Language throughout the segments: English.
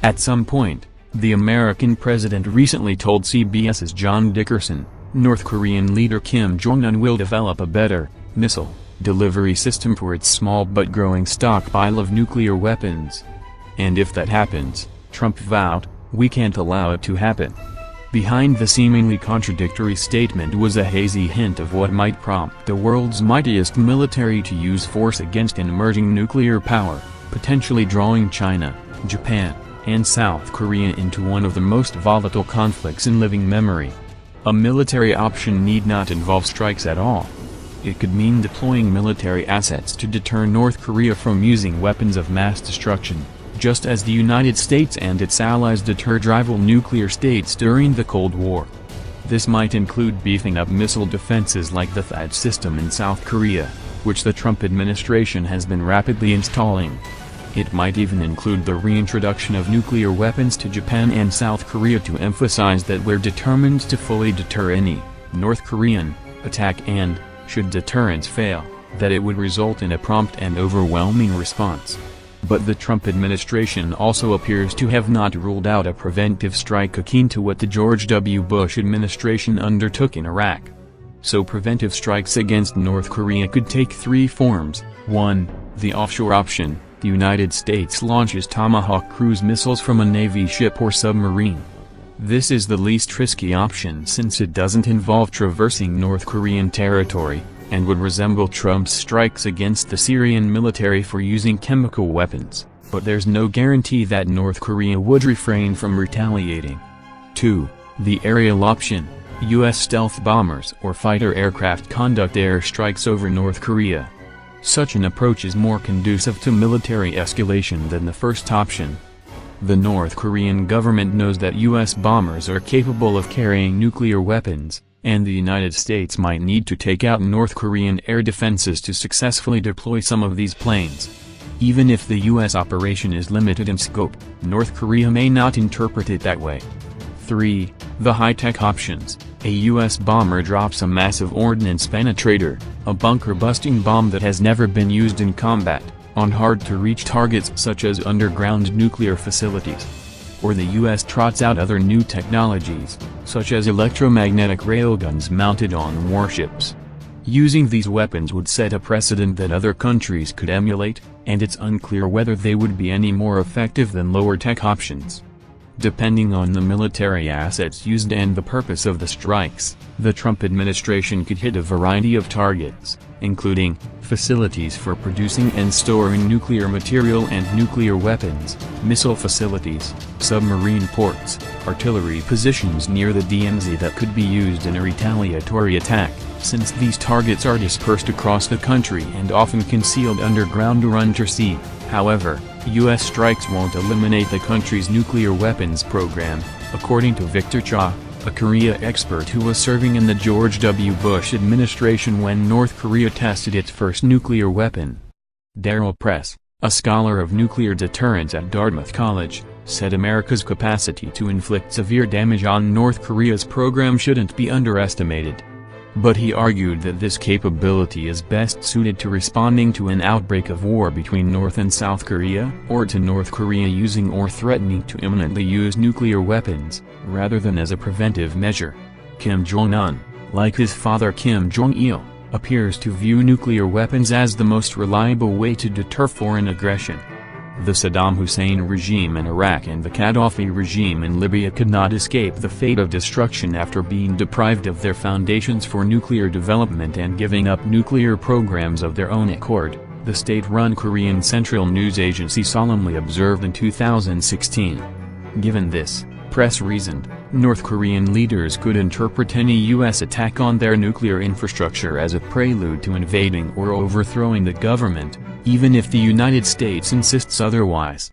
At some point, the American president recently told CBS's John Dickerson, North Korean leader Kim Jong-un will develop a better missile delivery system for its small but growing stockpile of nuclear weapons. And if that happens, Trump vowed, we can't allow it to happen. Behind the seemingly contradictory statement was a hazy hint of what might prompt the world's mightiest military to use force against an emerging nuclear power, potentially drawing China, Japan, and South Korea into one of the most volatile conflicts in living memory. A military option need not involve strikes at all. It could mean deploying military assets to deter North Korea from using weapons of mass destruction, just as the United States and its allies deterred rival nuclear states during the Cold War. This might include beefing up missile defenses like the THAAD system in South Korea, which the Trump administration has been rapidly installing. It might even include the reintroduction of nuclear weapons to Japan and South Korea to emphasize that we're determined to fully deter any North Korean attack and, should deterrence fail, that it would result in a prompt and overwhelming response. But the Trump administration also appears to have not ruled out a preventive strike akin to what the George W. Bush administration undertook in Iraq. So preventive strikes against North Korea could take three forms. 1. The offshore option. The United States launches Tomahawk cruise missiles from a Navy ship or submarine. This is the least risky option since it doesn't involve traversing North Korean territory, and would resemble Trump's strikes against the Syrian military for using chemical weapons, but there's no guarantee that North Korea would refrain from retaliating. 2. The aerial option. U.S. stealth bombers or fighter aircraft conduct air strikes over North Korea. Such an approach is more conducive to military escalation than the first option. The North Korean government knows that U.S. bombers are capable of carrying nuclear weapons, and the United States might need to take out North Korean air defenses to successfully deploy some of these planes. Even if the U.S. operation is limited in scope, North Korea may not interpret it that way. 3. The high-tech options. A U.S. bomber drops a massive ordnance penetrator, a bunker-busting bomb that has never been used in combat, on hard-to-reach targets such as underground nuclear facilities. Or the U.S. trots out other new technologies, such as electromagnetic railguns mounted on warships. Using these weapons would set a precedent that other countries could emulate, and it's unclear whether they would be any more effective than lower-tech options. Depending on the military assets used and the purpose of the strikes, the Trump administration could hit a variety of targets, including facilities for producing and storing nuclear material and nuclear weapons, missile facilities, submarine ports, artillery positions near the DMZ that could be used in a retaliatory attack, since these targets are dispersed across the country and often concealed underground or undersea. However, U.S. strikes won't eliminate the country's nuclear weapons program, according to Victor Cha, a Korea expert who was serving in the George W. Bush administration when North Korea tested its first nuclear weapon. Darrell Press, a scholar of nuclear deterrence at Dartmouth College, said America's capacity to inflict severe damage on North Korea's program shouldn't be underestimated. But he argued that this capability is best suited to responding to an outbreak of war between North and South Korea, or to North Korea using or threatening to imminently use nuclear weapons, rather than as a preventive measure. Kim Jong-un, like his father Kim Jong-il, appears to view nuclear weapons as the most reliable way to deter foreign aggression. The Saddam Hussein regime in Iraq and the Gaddafi regime in Libya could not escape the fate of destruction after being deprived of their foundations for nuclear development and giving up nuclear programs of their own accord, the state-run Korean Central News Agency solemnly observed in 2016. Given this, Press reasoned, North Korean leaders could interpret any U.S. attack on their nuclear infrastructure as a prelude to invading or overthrowing the government, even if the United States insists otherwise.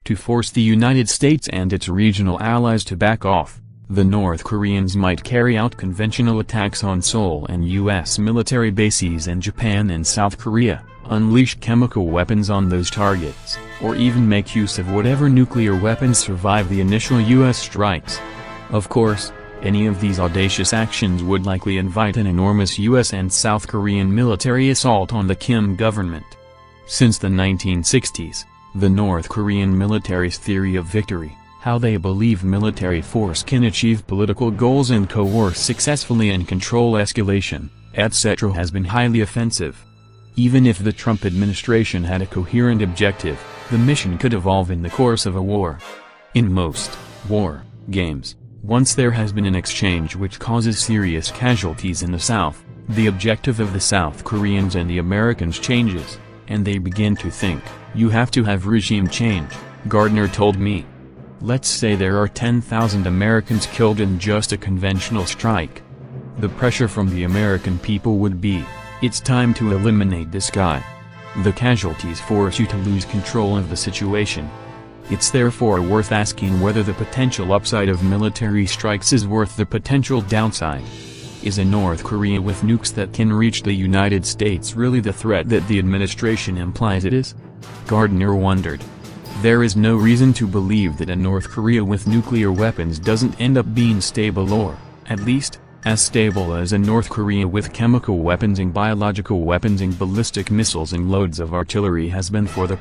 To force the United States and its regional allies to back off, the North Koreans might carry out conventional attacks on Seoul and U.S. military bases in Japan and South Korea, unleash chemical weapons on those targets, or even make use of whatever nuclear weapons survive the initial U.S. strikes. Of course, any of these audacious actions would likely invite an enormous U.S. and South Korean military assault on the Kim government. Since the 1960s, The North Korean military's theory of victory, how they believe military force can achieve political goals and coerce successfully and control escalation, etc. has been highly offensive. Even if the Trump administration had a coherent objective, the mission could evolve in the course of a war. In most war games, once there has been an exchange which causes serious casualties in the South, the objective of the South Koreans and the Americans changes, and they begin to think, you have to have regime change, Gardner told me. Let's say there are 10,000 Americans killed in just a conventional strike. The pressure from the American people would be, it's time to eliminate this guy. The casualties force you to lose control of the situation. It's therefore worth asking whether the potential upside of military strikes is worth the potential downside. Is a North Korea with nukes that can reach the United States really the threat that the administration implies it is? Gardner wondered. There is no reason to believe that a North Korea with nuclear weapons doesn't end up being stable or, at least, as stable as a North Korea with chemical weapons and biological weapons and ballistic missiles and loads of artillery has been for the